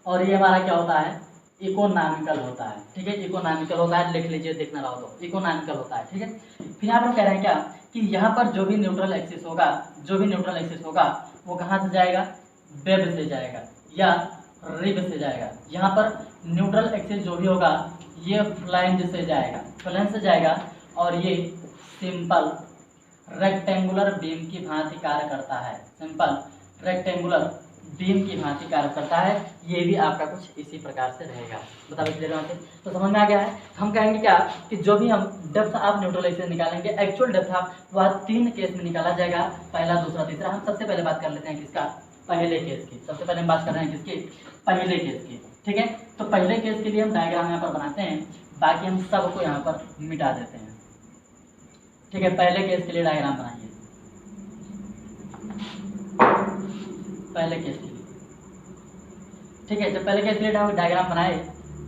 और ये हमारा क्या होता है, इकोनॉमिकल होता है। ठीक है, इकोनॉमिकल होता है, लिख लीजिए देखना रहो तो, इकोनॉमिकल होता है। ठीक है, फिर यहाँ पर कह रहे हैं क्या कि यहाँ पर जो भी न्यूट्रल एक्सिस होगा, जो भी न्यूट्रल एक्सिस होगा वो कहाँ से जाएगा, वेब से जाएगा या रिब से जाएगा। यहाँ पर न्यूट्रल एक्सिस जो भी होगा ये फ्लैंज से जाएगा, फ्लैंज से जाएगा, और ये सिंपल रेक्टेंगुलर बीम की भांति कार्य करता है, सिंपल रेक्टेंगुलर बीम की भांति कार्य करता है। ये भी आपका कुछ इसी प्रकार से रहेगा। बता दीजिए यहाँ से, तो समझ में आ गया है। हम कहेंगे क्या कि जो भी हम डेप्थ ऑफ न्यूट्रल एक्सिस निकालेंगे, एक्चुअल डेप्थ ऑफ वह 3 केस में निकाला जाएगा, पहला, दूसरा, तीसरा। हम सबसे पहले बात कर लेते हैं किसका, पहले केस की। सबसे पहले हम बात कर रहे हैं किसकी, पहले केस की। ठीक है, तो पहले केस के लिए हम डायग्राम यहाँ पर बनाते हैं, बाकी हम सबको यहाँ पर मिटा देते हैं। ठीक है, पहले केस के लिए डायग्राम बनाइए, पहले केस के लिए। ठीक है, जब पहले केस के लिए हम डायग्राम बनाए,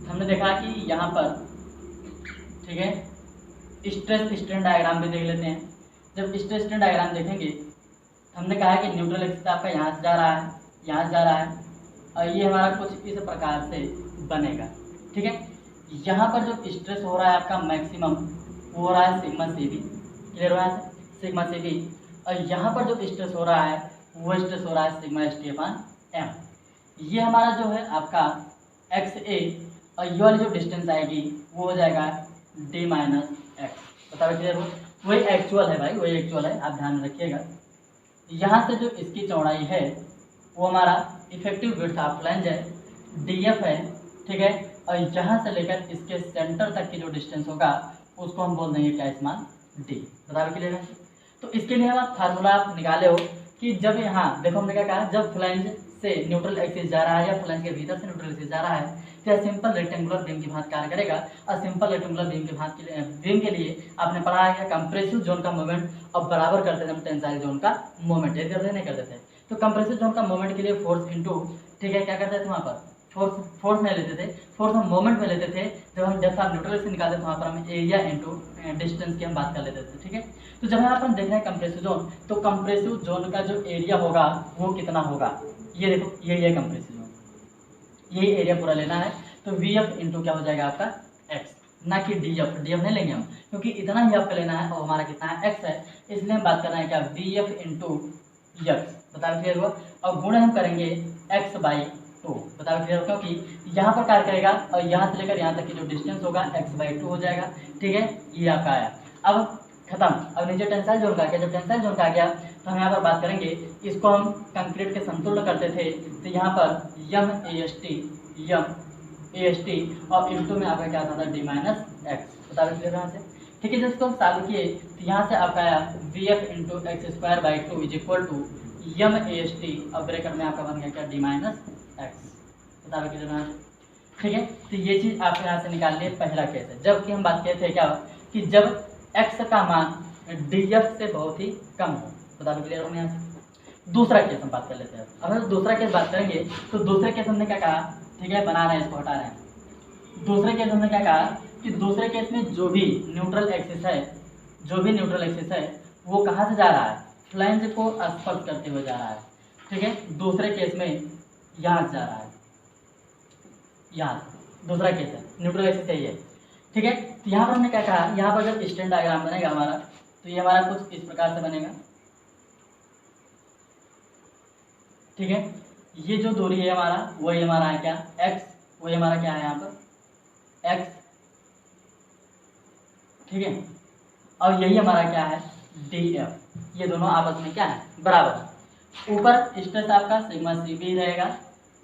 हमने देखा कि यहाँ पर, ठीक है, स्ट्रेस स्ट्रेन डायग्राम भी देख लेते हैं। जब स्ट्रेस स्ट्रेन डायग्राम देखेंगे, हमने कहा कि न्यूट्रल एक्सिस आपका यहाँ से जा रहा है, यहाँ से जा रहा है, और ये हमारा कुछ इस प्रकार से बनेगा। ठीक है, यहाँ पर जो स्ट्रेस हो रहा है आपका मैक्सिमम, वो हो रहा है सिग्मा सी बी, क्लियर हो रहा है, सिग्मा सी बी। और यहाँ पर जो स्ट्रेस हो रहा है वो स्ट्रेस हो रहा है sigma S T upon M. ये हमारा जो है आपका एक्स ए, और ये वाली जो डिस्टेंस आएगी वो हो जाएगा डी माइनस एक्स। बताओ क्लियर हो, वही एक्चुअल है भाई, वही एक्चुअल है, आप ध्यान में रखिएगा। यहाँ से जो इसकी चौड़ाई है वो हमारा इफेक्टिव विड्थ ऑफ फ्लैंज है, डी एफ है। ठीक है, और यहाँ से लेकर इसके सेंटर तक की जो डिस्टेंस होगा उसको हम बोल देंगे क्या, स्मॉल डी। बताओ क्लियर है। तो इसके लिए हम फार्मूला आप निकाले हो कि जब यहाँ देखो हमने क्या कहा, जब फ्लैंज से न्यूट्रल एक्सिस जा रहा है या फ्लैंज के भीतर से न्यूट्रल एक्सिस जा रहा है, तो यह सिंपल रेक्टेंगुलर बीम की भांति कार्य करेगा। और सिंपल रेक्टेंगुलर बीम की भांति बीम के लिए आपने पढ़ा है कंप्रेसिव जोन का मोमेंट और बराबर करते थे हम टेंसाइल जोन का मोमेंट, ये करते नहीं करते थे। तो कंप्रेसिव जोन का मोमेंट के लिए फोर्स इंटू, ठीक है, क्या करते थे वहाँ पर, फोर्स नहीं लेते थे, फोर्स हम मोमेंट में लेते थे। जब हम डेप्थ ऑफ न्यूट्रल से निकालते थे वहाँ पर हम एरिया इंटू डिस्टेंस की हम बात कर लेते थे। ठीक है, तो जब यहाँ पर हम देख रहे हैं कंप्रेसिव जोन, तो कंप्रेसिव जोन का जो एरिया होगा वो कितना होगा, ये देखो, ये है कंप्रेसिव जोन, यही एरिया पूरा लेना है। तो वी एफ इंटू क्या हो जाएगा आपका एक्स, ना कि डी एफ। डी एफ नहीं लेंगे हम, क्योंकि इतना ही आपका लेना है और हमारा कितना है, एक्स है, इसलिए हम बात कर रहे हैं क्या, वी एफ इंटू एक्स। बताओ क्लियर हुआ। और गुण हम करेंगे एक्स बाई टू। बताओ क्लियर, क्योंकि यहाँ पर कार्य करेगा और यहाँ से लेकर यहाँ तक की जो डिस्टेंस होगा एक्स बाई टू हो जाएगा। ठीक है, ये आपका आया। अब खत्म। अब नीचे टेंसाइल जोन का आ गया। जब टेंसाइल जोन का आ गया तो हम यहाँ पर बात करेंगे, इसको हम कंक्रीट के समतुल्य करते थे, तो यहाँ पर यम ए एस टी और इंटू में आपका क्या था, डी माइनस एक्स। बता दीजिए यहाँ से। ठीक है, जब इसको हम चालू किए तो यहाँ से आपका आया V F into X square by two is equal to M A S T और ब्रेकेट में आपका बन गया क्या, डी माइनस एक्स। बता दीजिए यहाँ से। ठीक है, तो ये चीज़ आप यहाँ से निकाल लिए, पहला केस है। जबकि हम बात किए थे क्या कि जब एक्स का मान डी एफ से बहुत ही कम हो। बता दो क्लियर हो यहाँ से। दूसरा केस हम बात कर लेते हैं। अब हम दूसरा केस बात करेंगे तो दूसरे केस हमने क्या कहा, ठीक है, बना रहे हैं, इसको हटा रहे हैं। दूसरे केस हमने क्या कहा कि दूसरे केस में जो भी न्यूट्रल एक्सिस है, जो भी न्यूट्रल एक्सिस है वो कहाँ से जा रहा है, फ्लैंज को स्पर्श करते हुए जा रहा है। ठीक है, दूसरे केस में यहाँ से जा रहा है, यहाँ दूसरा केस है, न्यूट्रल एक्सिस यही है। ठीक है, तो यहाँ पर हमने क्या कहा, यहाँ पर जब स्टैंड डायग्राम बनेगा हमारा, तो ये हमारा कुछ इस प्रकार से बनेगा। ठीक है, ये जो दूरी है हमारा, वही हमारा है क्या, x, वही हमारा क्या है यहाँ पर x। ठीक है, और यही हमारा क्या है, df। ये दोनों आपस में क्या है, बराबर। ऊपर स्ट्रेस आपका सिग्मा सी बी रहेगा।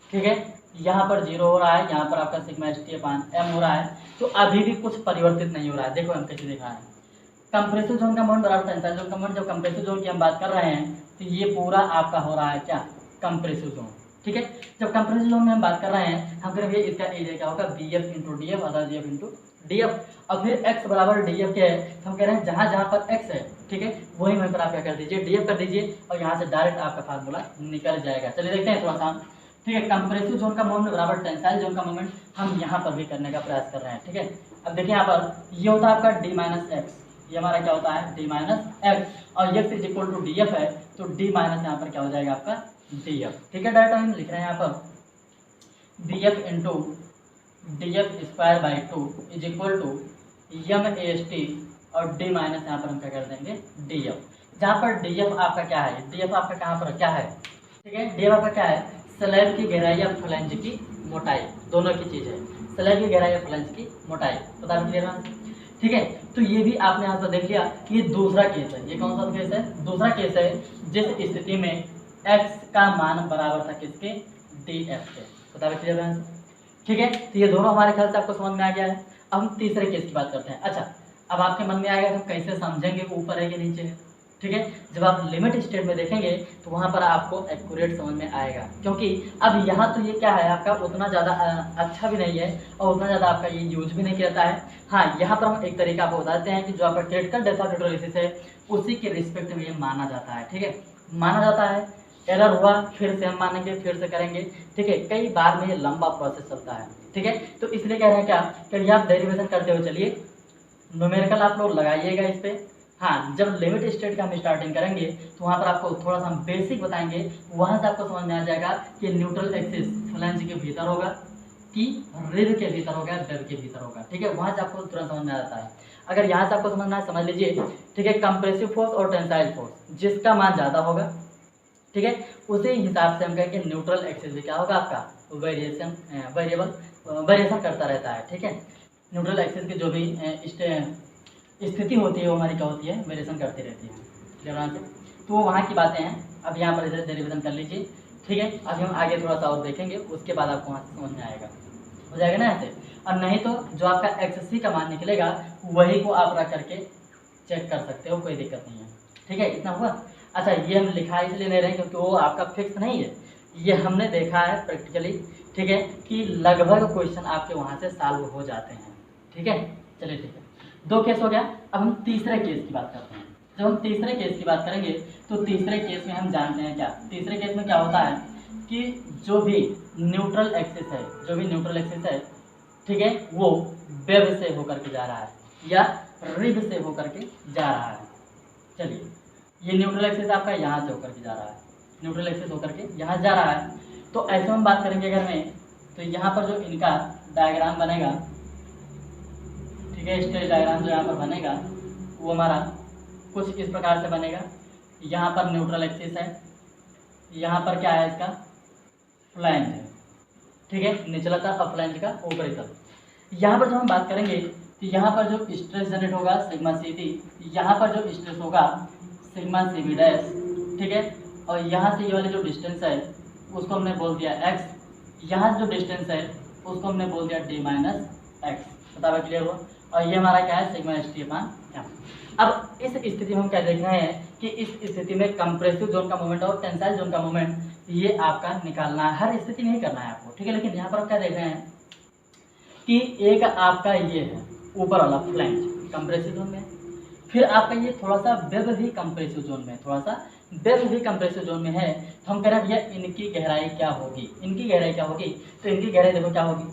ठीक है, यहाँ पर 0 हो रहा है, यहाँ पर आपका sigma S T upon M हो रहा है। तो अभी भी कुछ परिवर्तित नहीं हो रहा है। देखो हम कैसे दिखा रहे हैं, कंप्रेसिव जोन का मोमेंट बराबर टेंसाइल जोन का मोमेंट। जब कंप्रेसिव जोन की हम बात कर रहे हैं तो ये पूरा आपका हो रहा है क्या, कंप्रेसिव जोन, ठीक है। जब कंप्रेसिव जोन में हम बात कर रहे हैं, हम करेंगे इसका एरिया क्या होगा, B F into D F, other D F into D F. और फिर x बराबर डी एफ क्या है, तो हम कह रहे हैं जहाँ जहाँ पर x है, ठीक है, वहीं वहीं पर आप क्या कर दीजिए, डी एफ कर दीजिए, और यहाँ से डायरेक्ट आपका फार्मूला निकल जाएगा। चलिए देखते हैं थोड़ा सा, ठीक है। कंप्रेसिव जोन का मोमेंट बराबर टेंसाइल जोन का मोमेंट हम यहाँ पर भी करने का प्रयास कर रहे हैं, ठीक है। अब देखिए यहाँ पर ये होता है आपका डी माइनस एक्स, ये हमारा क्या होता है, डी माइनस एक्स, और x is equal to D F है, तो डी माइनस यहाँ पर क्या हो जाएगा आपका डी एफ, ठीक है। डायरेक्ट हम लिख रहे हैं यहाँ पर D F into D F square by 2 is equal to M A S T, और डी माइनस यहाँ पर हम क्या कर देंगे, डी एफ, जहाँ पर डी एफ आपका क्या है, डी एफ आपका कहाँ पर क्या है, ठीक है। डी एफ आपका क्या है, स्लैब की गहराई या फ्लैंज की मोटाई, दोनों की चीज़ है, स्लैब की गहराई या फ्लैंज की मोटाई, बता दीजिएगा, ठीक है। तो ये भी आपने यहाँ पर देख लिया, ये दूसरा केस है, ये कौन सा केस है, दूसरा केस है, जिस स्थिति में x का मान बराबर था किसके, डी एफ के, बता दीजिएगा, ठीक है। तो ये दोनों हमारे ख्याल से आपको समझ में आ गया है। अब हम तीसरे केस की बात करते हैं। अच्छा, अब आपके मन में आएगा हम कैसे समझेंगे ऊपर है कि नीचे है, ठीक है। जब आप लिमिट स्टेट में देखेंगे तो वहाँ पर आपको एक्यूरेट समझ में आएगा, क्योंकि अब यहाँ तो ये क्या है आपका उतना ज़्यादा अच्छा भी नहीं है और उतना ज़्यादा आपका ये यूज भी नहीं करता है। हाँ, यहाँ पर हम एक तरीका आपको बताते हैं कि जो आपका क्रिटिकल डेप्थ ऑफ इलेक्ट्रोलिसिस है उसी के रिस्पेक्ट में ये माना जाता है, ठीक है, माना जाता है। एरर हुआ फिर से हम मानेंगे, फिर से करेंगे, ठीक है, कई बार में ये लंबा प्रोसेस चलता है, ठीक है। तो इसलिए कह रहे हैं क्या कि आप डेरिवेशन करते हुए चलिए, न्यूमेरिकल आप लोग लगाइएगा इस पर। हाँ, जब लिमिट स्टेट का हम स्टार्टिंग करेंगे तो वहाँ पर आपको थोड़ा सा हम बेसिक बताएंगे, वहाँ से आपको समझ में आ जाएगा कि न्यूट्रल एक्सिस फ्लैंज के भीतर होगा कि रिब के भीतर होगा, वेब के भीतर होगा, ठीक है। वहाँ से आपको तुरंत समझ में आ जाता है। अगर यहाँ से आपको समझना है समझ लीजिए, ठीक है। कंप्रेसिव फोर्स और टेंसाइल फोर्स जिसका मान ज़्यादा होगा, ठीक है, उसी हिसाब से हम कहेंगे न्यूट्रल एक्सिस भी क्या होगा आपका वेरिएशन करता रहता है, ठीक है। न्यूट्रल एक्सिस की जो भी स्थिति होती है वो हमारी क्या होती है, वेरिएशन करती रहती है, क्लियर से। तो वो वहाँ की बातें हैं। अब यहाँ पर इधर डेरिवेशन कर लीजिए, ठीक है। अभी हम आगे थोड़ा सा और देखेंगे, उसके बाद आपको वहाँ से समझ में आएगा, हो जाएगा ना ऐसे। और नहीं तो जो आपका एक्स का मान निकलेगा वही को आप रख करके चेक कर सकते हो, कोई दिक्कत नहीं है, ठीक है। इतना हुआ। अच्छा, ये हम लिखा इसलिए ले रहे हैं क्योंकि वो आपका फिक्स नहीं है, ये हमने देखा है प्रैक्टिकली, ठीक है, कि लगभग क्वेश्चन आपके वहाँ से सॉल्व हो जाते हैं, ठीक है। चलिए ठीक है, दो केस हो गया। अब हम तीसरे केस की बात करते हैं। जब हम तीसरे केस की बात करेंगे तो तीसरे केस में हम जानते हैं क्या, तीसरे केस में क्या होता है कि जो भी न्यूट्रल एक्सिस है, जो भी न्यूट्रल एक्सिस है, ठीक है, वो वेब से होकर के जा रहा है या रिब से होकर के जा रहा है। चलिए, ये न्यूट्रल एक्सिस आपका यहाँ से होकर के जा रहा है, न्यूट्रल एक्सिस होकर के यहाँ जा रहा है। तो ऐसे हम बात करेंगे अगर में, तो यहाँ पर जो इनका डायग्राम बनेगा, ठीक है, स्ट्रेट डायग्राम जो यहाँ पर बनेगा वो हमारा कुछ इस प्रकार से बनेगा। यहाँ पर न्यूट्रल एक्सिस है, यहाँ पर क्या है इसका फ्लैंज है, ठीक है, निचला तल और फ्लैंज का ऊपरी तल। यहाँ पर जब हम बात करेंगे तो यहाँ पर जो स्ट्रेस जनरेट होगा सिग्मा सी डी, यहाँ पर जो स्ट्रेस होगा सिग्मा सी बी डैश, ठीक है। और यहाँ से ये वाली जो डिस्टेंस है उसको हमने बोल दिया x, यहाँ से जो डिस्टेंस है उसको हमने बोल दिया d माइनस एक्स, बता क्लियर हुआ। और ये हमारा क्या है sigma S T upon M. अब इस स्थिति में हम क्या देख रहे हैं कि इस स्थिति में कंप्रेसिव जोन का मोमेंट और टेंसाइल जोन का मोमेंट ये आपका निकालना है, हर स्थिति नहीं करना है आपको, ठीक है। लेकिन यहाँ पर आप क्या देख रहे हैं कि एक आपका ये है ऊपर वाला फ्लैंज कंप्रेसिव जोन में, फिर आपका ये थोड़ा सा वेब भी कंप्रेसिव जोन में, थोड़ा सा वेब भी कंप्रेसिव जोन में है। तो हम कह रहे हैं भैया इनकी गहराई क्या होगी, इनकी गहराई क्या होगी, तो इनकी गहराई देखो क्या होगी,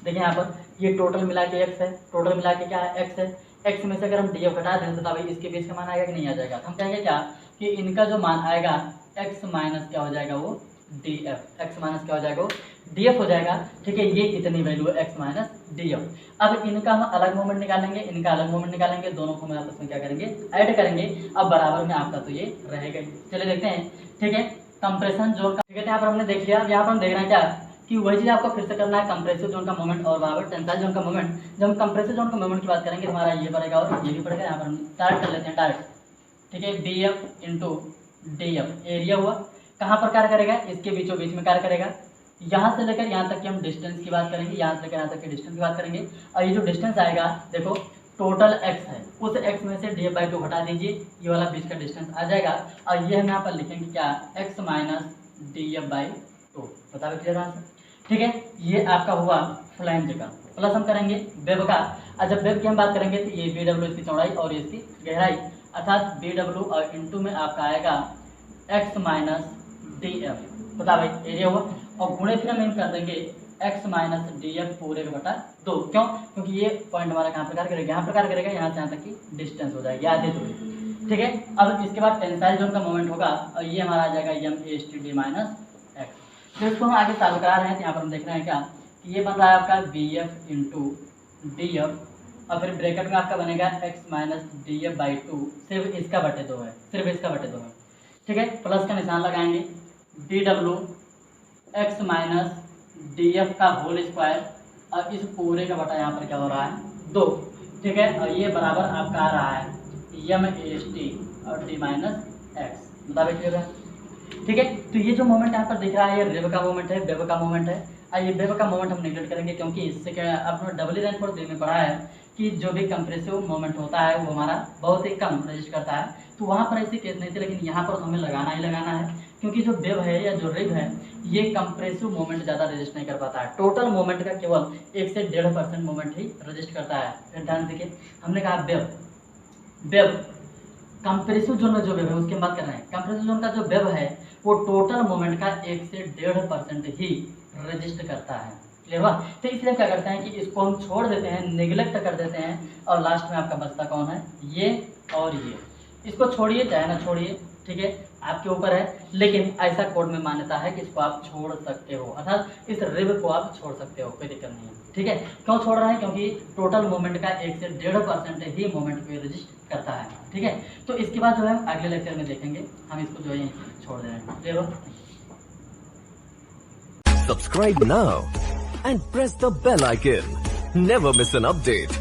देखिए यहाँ पर ये टोटल मिला के x है, टोटल मिला के क्या है x है, x में से अगर हम डी हटा दें तो भाई इसके बीच का मान आएगा कि नहीं आ जाएगा। तो हम कहेंगे क्या कि इनका जो मान आएगा x माइनस क्या हो जाएगा वो डी एफ, एक्स माइनस क्या हो जाएगा वो डी एफ हो जाएगा, ठीक है। ये इतनी वैल्यू है x माइनस डी एफ। अब इनका हम अलग मोमेंट निकालेंगे, इनका अलग मोमेंट निकालेंगे, दोनों को हम आपस में क्या करेंगे ऐड करेंगे। अब बराबर में आपका तो ये रहेगा। चलिए देखते हैं, ठीक है, कंप्रेशन जोन का, ठीक है, यहाँ पर हमने देख लिया। अब यहाँ पर हम देख रहे हैं क्या कि वही चीज़ आपको फिर से करना है, कंप्रेसिव जोन का मोमेंट और बराबर टेंसाइल जोन का मोमेंट। जब हम कंप्रेसिव जोन का मोमेंट की बात करेंगे हमारा ये पड़ेगा और ये भी पड़ेगा। यहाँ पर हम डायरेक्ट कर लेते हैं डायरेक्ट, ठीक है, D F into D F area हुआ, कहाँ पर कार्य करेगा, इसके बीचों बीच में कार्य करेगा। यहाँ से लेकर यहाँ तक की हम डिस्टेंस की बात करेंगे, यहाँ से लेकर यहाँ तक की डिस्टेंस की बात करेंगे। और ये जो डिस्टेंस आएगा देखो टोटल x है, उस x में से df/2 घटा दीजिए, ये वाला बीच का डिस्टेंस आ जाएगा और ये हम यहाँ पर लिखेंगे क्या, x माइनस df/2। बता रहे क्लियर आंसर, ठीक है। ये आपका हुआ फ्लैंज का। प्लस हम करेंगे वेब का। और जब वेब की हम बात करेंगे तो ये BW इसकी चौड़ाई और इसकी गहराई, अर्थात BW और इंटू में आपका आएगा x माइनस df। बता भाई एरिया हुआ, और गुणे फिर हम कर देंगे x माइनस df पूरे का बटा 2। क्यों? क्योंकि ये पॉइंट हमारा कहाँ प्रकार करेगा, यहाँ प्रकार करेगा, यहाँ से यहाँ तक की डिस्टेंस हो जाएगी आधे दूरी, ठीक है। अब इसके बाद टेंसाइल जोन का मोमेंट होगा और ये हमारा आ जाएगा m/d माइनस x। तो इसको हम आगे सॉल्व करा रहे हैं, तो यहाँ पर हम देख रहे हैं क्या कि ये बन रहा है आपका bf इंटू df और फिर ब्रैकेट में आपका बनेगा x माइनस df/2, सिर्फ इसका बटे 2 है, सिर्फ इसका बटे 2 है, ठीक है। प्लस का निशान लगाएंगे, bw x माइनस df का होल स्क्वायर और इस पूरे का बटा यहाँ पर क्या हो रहा है 2, ठीक है। और ये बराबर आपका आ रहा है m/d और d माइनस x। बता बैठिएगा, ठीक है। तो ये जो मोमेंट यहाँ पर दिख रहा है ये रेब का मोमेंट है, वेब का मोमेंट है। ये वेब का मोमेंट हम निगलेक्ट करेंगे क्योंकि इससे क्या आपने डबल रैंक पर में पढ़ा है कि जो भी कंप्रेसिव मोमेंट होता है वो हमारा बहुत ही कम रजिस्ट करता है, तो वहाँ पर ऐसी केस नहीं थी, लेकिन यहाँ पर हमें लगाना ही लगाना है क्योंकि जो वेब है या जो रिब है ये कंप्रेसिव मोमेंट ज़्यादा रजिस्ट नहीं कर पाता है। टोटल मोमेंट का केवल 1 से 1.5% मोमेंट ही रजिस्ट करता है। फिर ध्यान देखिए, हमने कहा वेब कंप्रेसिव जोन में जो वेब है उसकी बात कर रहे हैं। कंप्रेसिव जोन का जो वेब है वो टोटल मोमेंट का 1 से 1.5% ही रजिस्ट करता है, क्लियर हुआ। तो इसलिए क्या करते हैं कि इसको हम छोड़ देते हैं, निगलेक्ट कर देते हैं और लास्ट में आपका बचता कौन है, ये और ये। इसको छोड़िए चाहे ना छोड़िए, ठीक है, आपके ऊपर है, लेकिन ऐसा कोड में मान्यता है कि इसको आप छोड़ सकते हो, अर्थात इस रिब को आप छोड़ सकते हो, कोई दिक्कत नहीं है, ठीक है। क्यों छोड़ रहे हैं? क्योंकि टोटल मोमेंट का 1 से 1.5% ही मोमेंट को रजिस्ट करता है, ठीक है। तो इसके बाद जो है अगले लेक्चर में देखेंगे, हम इसको जो है छोड़ दे रहे हैं, क्लियर हो। Subscribe now and press the bell icon. Never miss an update.